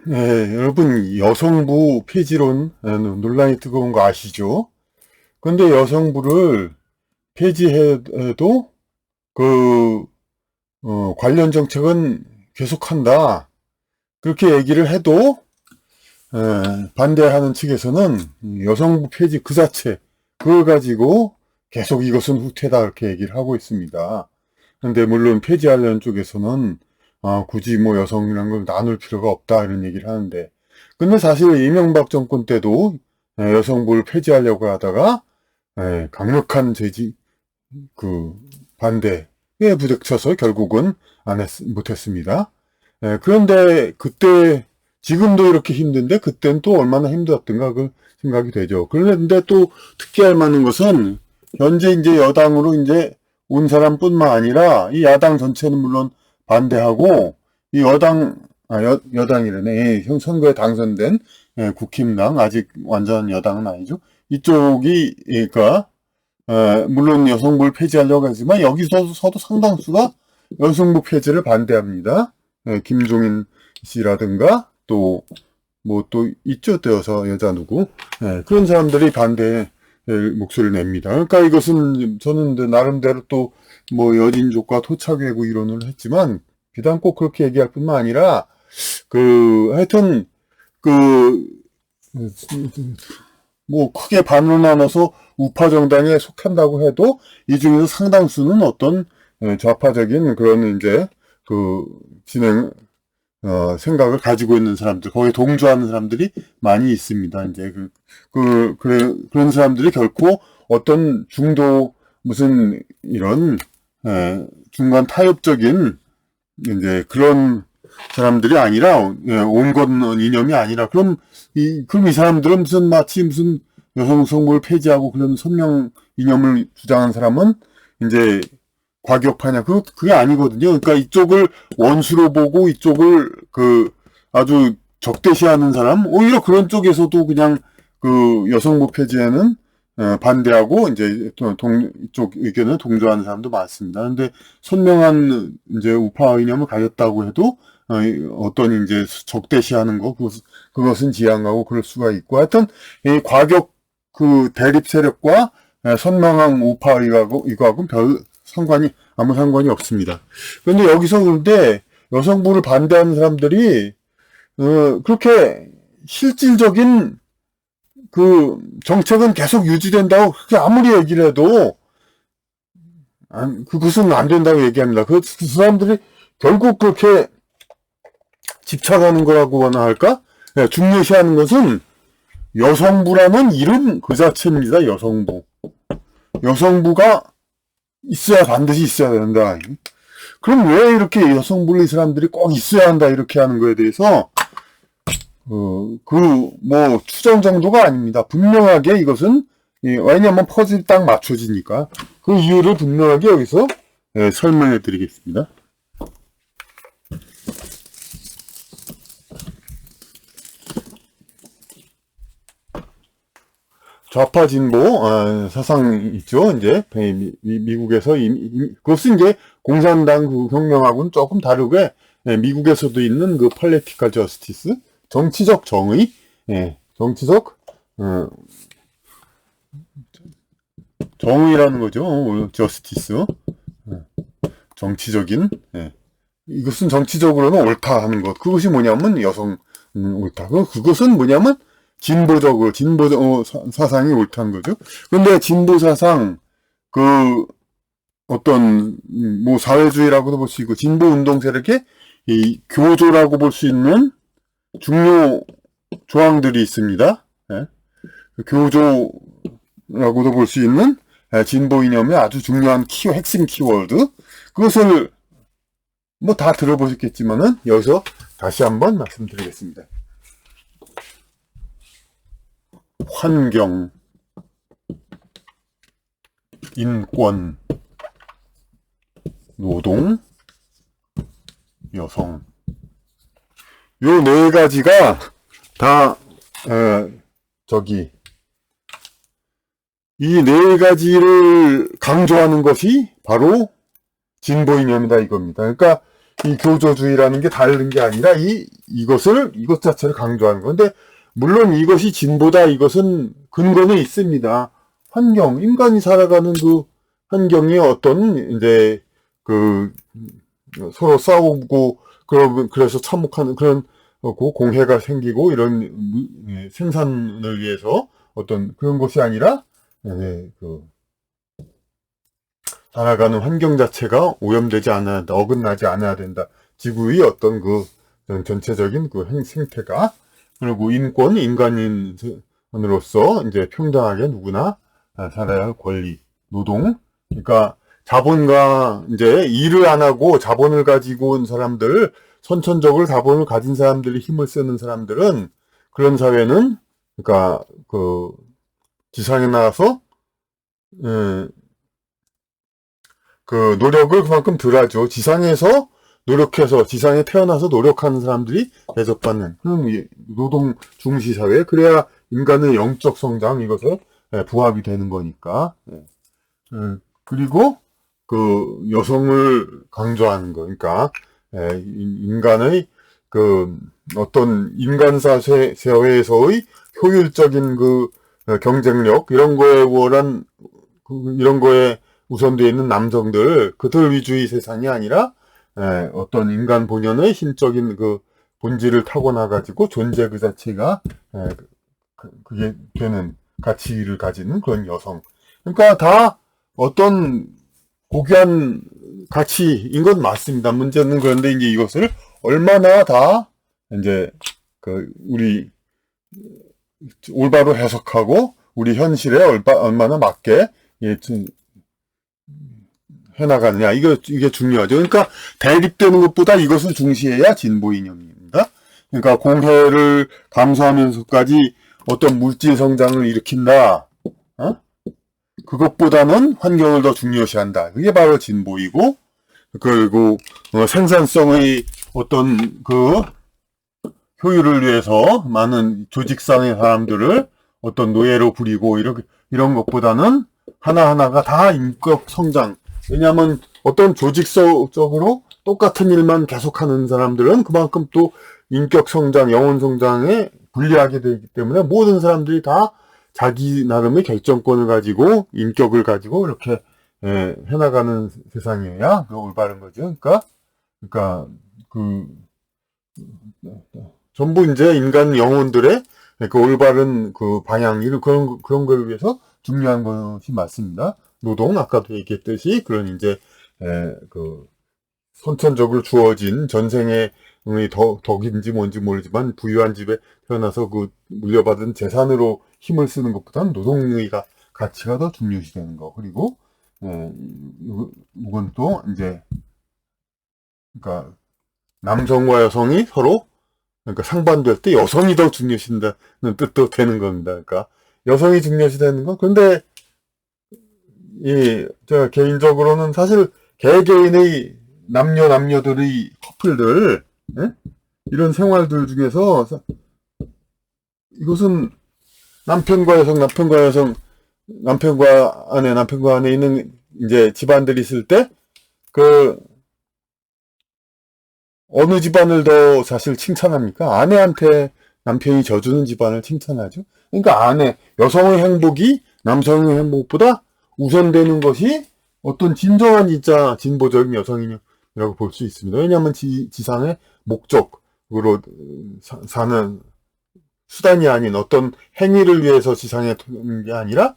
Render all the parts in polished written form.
네, 여러분 여성부 폐지론 논란이 뜨거운 거 아시죠? 근데 여성부를 폐지해도 그 관련 정책은 계속한다. 그렇게 얘기를 해도 반대하는 측에서는 여성부 폐지 그 자체 그걸 가지고 계속 이것은 후퇴다 이렇게 얘기를 하고 있습니다. 근데 물론 폐지하려는 쪽에서는 굳이 뭐 여성이라는 걸 나눌 필요가 없다 이런 얘기를 하는데 근데 사실 이명박 정권 때도 여성부를 폐지하려고 하다가 강력한 제지 그 반대에 부딪혀서 결국은 못했습니다. 그런데 그때 지금도 이렇게 힘든데 그때는 또 얼마나 힘들었던가 그 생각이 되죠. 그런데 또 특기할 만한 것은 현재 이제 여당으로 이제 온 사람뿐만 아니라 이 야당 전체는 물론 반대하고 이 여당이라네. 선거에 당선된 국힘당 아직 완전 여당은 아니죠. 이쪽이 그러니까 물론 여성부를 폐지하려고 하지만 여기서도 상당수가 여성부 폐지를 반대합니다. 김종인 씨라든가 또 뭐 또 있죠. 또 여자 누구 그런 사람들이 반대 목소리를 냅니다. 그러니까 이것은 저는 나름대로 또 뭐 여진족과 토착외구 이론을 했지만 비단 꼭 그렇게 얘기할 뿐만 아니라 하여튼 그 뭐 크게 반으로 나눠서 우파 정당에 속한다고 해도 이 중에서 상당수는 어떤 좌파적인 그런 이제 그 진행 생각을 가지고 있는 사람들, 거기에 동조하는 사람들이 많이 있습니다. 이제 그런 사람들이 결코 어떤 중도 무슨 이런 중간 타협적인 이제 그런 사람들이 아니라 온건 이념이 아니라 그럼 이 사람들은 무슨 여성 성보를 폐지하고 그런 선명 이념을 주장한 사람은 이제 과격파냐 그게 아니거든요. 그러니까 이쪽을 원수로 보고 이쪽을 아주 적대시하는 사람 오히려 그런 쪽에서도 그냥 여성부 폐지에는 반대하고 이제 이쪽 의견을 동조하는 사람도 많습니다. 그런데 선명한 이제 우파 이념을 가졌다고 해도 어떤 이제 적대시하는 그것은 지양하고 그럴 수가 있고 하여튼 이 과격 대립 세력과 선명한 우파 이거하고는 아무 상관이 없습니다. 그런데 여기서 그런데 여성부를 반대하는 사람들이 그렇게 실질적인 정책은 계속 유지된다고 그렇게 아무리 얘기를 해도 그것은 안 된다고 얘기합니다. 그 사람들이 결국 그렇게 집착하는 거라고나 할까? 중요시하는 것은 여성부라는 이름 그 자체입니다. 여성부가 반드시 있어야 된다. 그럼 왜 이렇게 여성부를 이 사람들이 꼭 있어야 한다 이렇게 하는 거에 대해서 뭐 추정 정도가 아닙니다. 분명하게 이것은 왜냐하면 퍼즐이 딱 맞춰지니까 그 이유를 분명하게 여기서 설명해 드리겠습니다. 좌파 진보 사상 있죠. 이제 미국에서 그것은 이제 공산당 혁명하고는 조금 다르게 미국에서도 있는 폴리티컬 저스티스 정치적 정의, 정치적 정의라는 거죠. 저스티스 정치적인 이것은 정치적으로는 옳다 하는 것. 그것이 뭐냐면 여성 옳다. 그것은 뭐냐면 진보 사상이 옳다는 거죠. 그런데 진보 사상 어떤 뭐 사회주의라고도 볼 수 있고 진보 운동 세력의 이 교조라고 볼 수 있는 중요 조항들이 있습니다. 교조라고도 볼 수 있는 진보 이념의 아주 중요한 핵심 키워드 그것을 뭐 다 들어보셨겠지만은 여기서 다시 한번 말씀드리겠습니다. 환경, 인권, 노동, 여성 요 네 가지가 다 이 네 가지를 강조하는 것이 바로 진보 이념이다 이겁니다. 그러니까 이 교조주의라는 게 다른 게 아니라 이것 자체를 강조하는 건데, 물론 이것이 진보다 이것은 근거는 있습니다. 인간이 살아가는 그 환경이 어떤 이제 그 서로 싸우고 그래서 참혹하는 그런 공해가 생기고 이런 생산을 위해서 어떤 그런 것이 아니라 살아가는 환경 자체가 오염되지 않아야 된다, 어긋나지 않아야 된다. 지구의 어떤 그 전체적인 그 생태가, 그리고 인간인으로서 이제 평등하게 누구나 살아야 할 권리, 노동. 그러니까 자본가 이제 일을 안 하고 자본을 가지고 온 사람들, 선천적으로 자본을 가진 사람들이 힘을 쓰는 사람들은, 그런 사회는 그러니까 그 지상에 나와서 그 노력을 그만큼 덜 하죠. 지상에서 노력해서, 지상에 태어나서 노력하는 사람들이 대접받는 그런 노동 중시 사회, 그래야 인간의 영적 성장, 이것에 부합이 되는 거니까. 그리고 그 여성을 강조하는 거, 그러니까 인간의 그 어떤 인간사 사회에서의 효율적인 그 경쟁력, 이런 거에 우선되어 있는 남성들, 그들 위주의 세상이 아니라 어떤 인간 본연의 신적인 그 본질을 타고나가지고 존재 그 자체가 그게 되는 가치를 가지는 그런 여성. 그러니까 다 어떤 고귀한 가치인 건 맞습니다. 문제는, 그런데 이제 이것을 얼마나 다 이제 우리 올바로 해석하고 우리 현실에 얼마나 맞게 해나가느냐, 이게 중요하죠. 그러니까 대립되는 것보다 이것을 중시해야 진보 이념입니다. 그러니까 공해를 감수하면서까지 어떤 물질 성장을 일으킨다, 그것보다는 환경을 더 중요시한다. 그게 바로 진보이고, 그리고 생산성의 어떤 그 효율을 위해서 많은 조직상의 사람들을 어떤 노예로 부리고 이런 것보다는 하나하나가 다 인격 성장. 왜냐하면 어떤 조직적으로 똑같은 일만 계속하는 사람들은 그만큼 또 인격 성장, 영혼 성장에 불리하게 되기 때문에, 모든 사람들이 다 자기 나름의 결정권을 가지고 인격을 가지고 이렇게 해나가는 세상이어야 그 올바른 거죠. 그러니까 전부 이제 인간 영혼들의 그 올바른 그 방향, 그런 걸 위해서 중요한 것이 맞습니다. 노동, 아까도 얘기했듯이 그런 이제 그 선천적으로 주어진 전생의 덕인지 뭔지 모르지만 부유한 집에 태어나서 그 물려받은 재산으로 힘을 쓰는 것보다는 노동의 가치가 더 중요시 되는 거. 그리고 이건 또 이제 그러니까 남성과 여성이 서로, 그러니까 상반될 때 여성이 더 중요시된다는 뜻도 되는 겁니다. 그러니까 여성이 중요시되는 건, 그런데 제가 개인적으로는 사실 개개인의 남녀들의 커플들, 이런 생활들 중에서 이것은 남편과 여성, 남편과 아내 있는 이제 집안들이 있을 때 어느 집안을 더 사실 칭찬합니까? 아내한테 남편이 져주는 집안을 칭찬하죠. 그러니까 여성의 행복이 남성의 행복보다 우선되는 것이 어떤 진정한 진짜 진보적인 여성이라고 볼 수 있습니다. 왜냐하면 지상의 목적으로 사는 수단이 아닌 어떤 행위를 위해서 지상에 태어난 게 아니라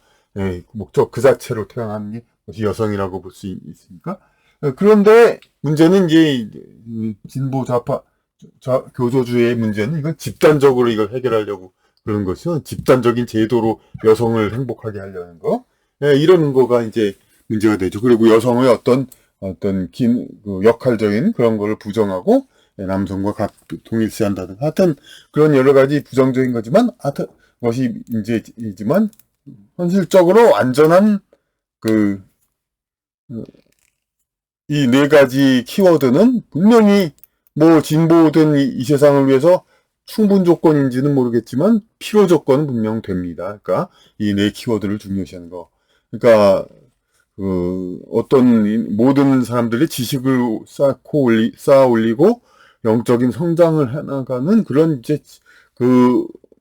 목적 그 자체로 태어난 것이 여성이라고 볼 수 있으니까. 그런데 문제는 이제 진보 좌파 교조주의의 문제는 이걸 집단적으로 이걸 해결하려고 그러는 것이요. 집단적인 제도로 여성을 행복하게 하려는 거. 이런 거가 이제 문제가 되죠. 그리고 여성의 어떤 그 역할적인 그런 거를 부정하고 남성과 동일시한다든가, 하여튼 그런 여러 가지 부정적인 거지만, 하여튼 것이 문제이지만, 현실적으로 안전한 이 네 가지 키워드는 분명히 뭐 진보된 이 세상을 위해서 충분 조건인지는 모르겠지만 필요 조건은 분명 됩니다. 그러니까 이 네 키워드를 중요시하는 거. 그러니까 모든 사람들이 지식을 쌓아 올리고 영적인 성장을 해나가는 그런 이제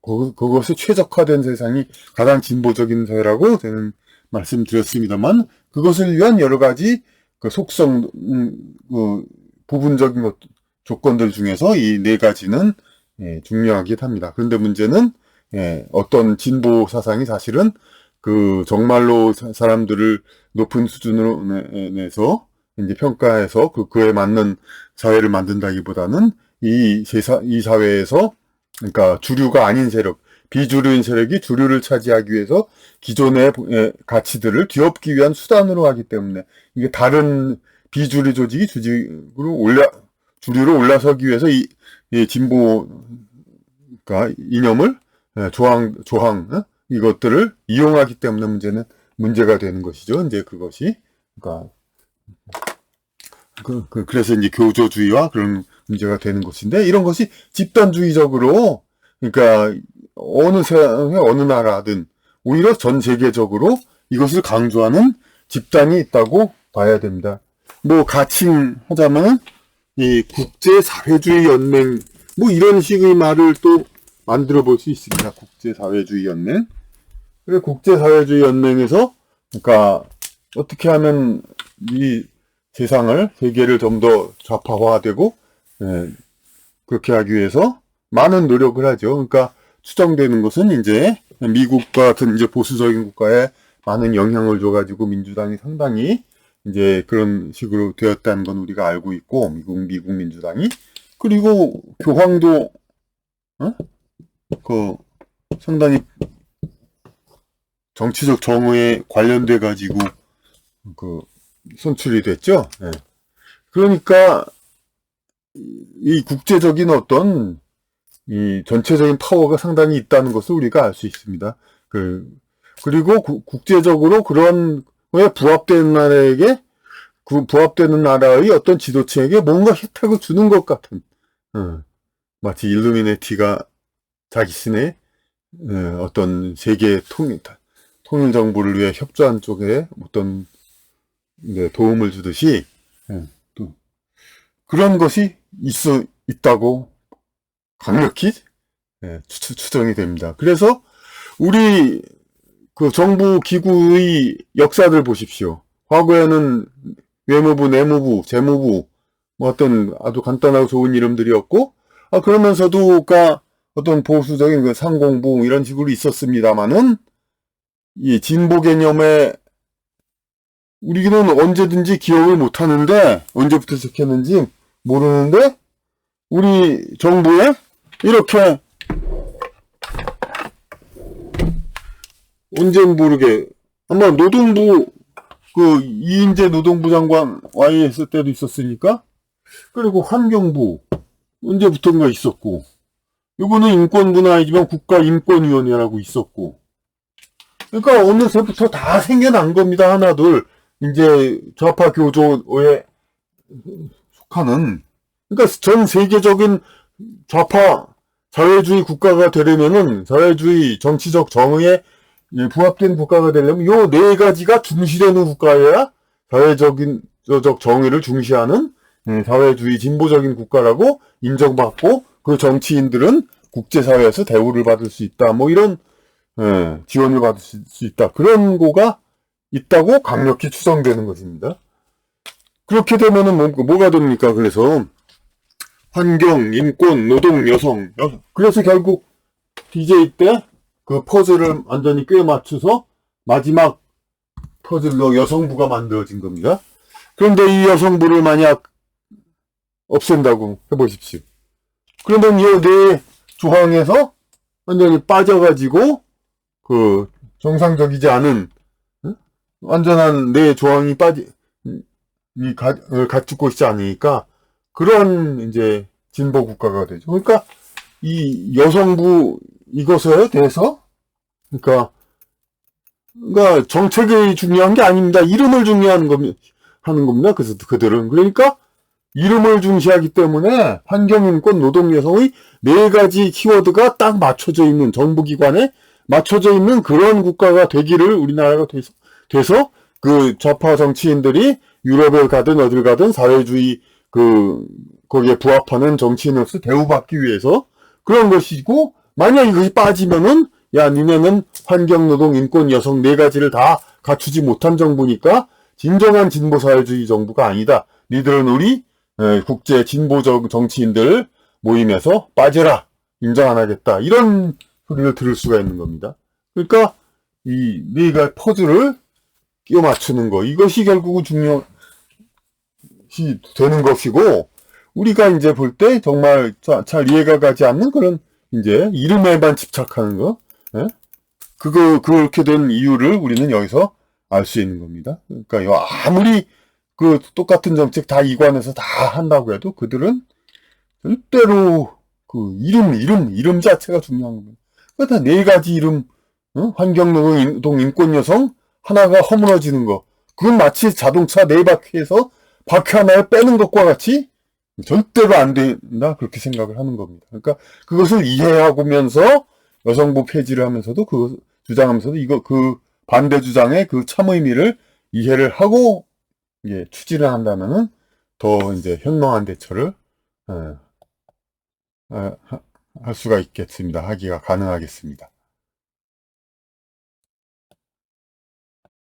그것에 최적화된 세상이 가장 진보적인 사회라고 저는 말씀드렸습니다만, 그것을 위한 여러 가지 그 속성, 부분적인 조건들 중에서 이 네 가지는 중요하긴 합니다. 그런데 문제는 어떤 진보 사상이 사실은 정말로 사람들을 높은 수준으로 내서 이제 평가해서 그에 맞는 사회를 만든다기보다는 이 사회에서, 그러니까 주류가 아닌 세력, 비주류인 세력이 주류를 차지하기 위해서 기존의 가치들을 뒤엎기 위한 수단으로 하기 때문에, 이게 다른 비주류 조직이 주류로 올라서기 위해서 이 진보, 그러니까 이념을, 조항, 이것들을 이용하기 때문에 문제가 되는 것이죠. 이제 그것이, 그러니까, 그래서 이제 교조주의와 그런 문제가 되는 것인데, 이런 것이 집단주의적으로, 그러니까 어느 나라든 오히려 전 세계적으로 이것을 강조하는 집단이 있다고 봐야 됩니다. 가칭하자면 이 국제사회주의 연맹, 이런 식의 말을 또 만들어 볼 수 있습니다. 국제사회주의 연맹. 그래, 국제사회주의 연맹에서, 그러니까 어떻게 하면 이 세계를 좀 더 좌파화되고, 그렇게 하기 위해서 많은 노력을 하죠. 그러니까 추정되는 것은 이제 미국과 같은 이제 보수적인 국가에 많은 영향을 줘가지고 민주당이 상당히 이제 그런 식으로 되었다는 건 우리가 알고 있고, 미국 민주당이. 그리고 교황도, 상당히 정치적 정의에 관련돼가지고, 선출이 됐죠. 그러니까, 이 국제적인 이 전체적인 파워가 상당히 있다는 것을 우리가 알 수 있습니다. 그리고 국제적으로 그런 거에 부합되는 나라의 어떤 지도층에게 뭔가 혜택을 주는 것 같은, 마치 일루미네티가 자기신의 어떤 세계 통일 정부를 위해 협조한 쪽에 어떤 도움을 주듯이, 또 그런 것이 있다고 강력히 추정이 됩니다. 그래서 우리 정부 기구의 역사들 보십시오. 과거에는 외무부, 내무부, 재무부, 어떤 아주 간단하고 좋은 이름들이었고, 그러면서도 어떤 보수적인 상공부 이런 식으로 있었습니다만은, 이 진보 개념에 우리는 언제든지 기억을 못하는데, 언제부터 시작했는지 모르는데, 우리 정부에 이렇게 언젠 모르게 아마 노동부 이인재 노동부 장관 와이 있을 때도 있었으니까, 그리고 환경부 언제부턴가 있었고, 이거는 인권부는 아니지만 국가인권위원회라고 있었고, 그러니까 어느새부터 다 생겨난 겁니다. 하나둘 이제 좌파 교조에 속하는, 그러니까 전 세계적인 좌파 사회주의 국가가 되려면은, 사회주의 정치적 정의에 부합된 국가가 되려면 요 네 가지가 중시되는 국가여야 사회적인 정의를 중시하는 사회주의 진보적인 국가라고 인정받고, 그 정치인들은 국제사회에서 대우를 받을 수 있다. 이런 지원을 받을 수 있다. 그런 거가 있다고 강력히 추정되는 것입니다. 그렇게 되면은 뭐가 됩니까? 그래서 환경, 인권, 노동, 여성. 그래서 결국 DJ 때 그 퍼즐을 완전히 꽤 맞춰서 마지막 퍼즐로 여성부가 만들어진 겁니다. 그런데 이 여성부를 만약 없앤다고 해보십시오. 그러면 이 네 조항에서 완전히 빠져가지고 정상적이지 않은 완전한 네 조항이 갖추고 있지 않으니까 그런 이제 진보 국가가 되죠. 그러니까 이 여성부 이것에 대해서 그러니까 정책이 중요한 게 아닙니다. 이름을 중요한 하는 겁니다. 그래서 그들은 그러니까 이름을 중시하기 때문에 환경, 인권, 노동, 여성의 네 가지 키워드가 딱 맞춰져 있는, 정부기관에 맞춰져 있는 그런 국가가 되기를 우리나라가 돼서 그 좌파 정치인들이 유럽을 가든 어딜 가든 사회주의 거기에 부합하는 정치인으로서 대우받기 위해서 그런 것이고, 만약 이것이 빠지면은 야, 니네는 환경, 노동, 인권, 여성 네 가지를 다 갖추지 못한 정부니까 진정한 진보사회주의 정부가 아니다. 니들은 우리 국제 진보적 정치인들 모임에서 빠져라. 인정 안 하겠다. 이런 소리를 들을 수가 있는 겁니다. 그러니까 이 네 가지 퍼즐을 끼워 맞추는 거, 이것이 결국은 중요시 되는 것이고, 우리가 이제 볼 때 정말 잘 이해가 가지 않는 그런 이제 이름에만 집착하는 거, 예? 그렇게 된 이유를 우리는 여기서 알 수 있는 겁니다. 그러니까 아무리 그 똑같은 정책 다 이관해서 다 한다고 해도 그들은 절대로 그 이름 자체가 중요한 겁니다. 그러니까 네 가지 이름, 환경, 노동, 인권, 여성 하나가 허물어지는 거, 그건 마치 자동차 네 바퀴에서 바퀴 하나를 빼는 것과 같이 절대로 안 된다, 그렇게 생각을 하는 겁니다. 그러니까 그것을 이해하면서 여성부 폐지를 하면서도 그 주장하면서도 그 반대 주장의 그 참 의미를 이해를 하고 추진을 한다면은 더 이제 현명한 대처를 할 수가 있겠습니다. 하기가 가능하겠습니다.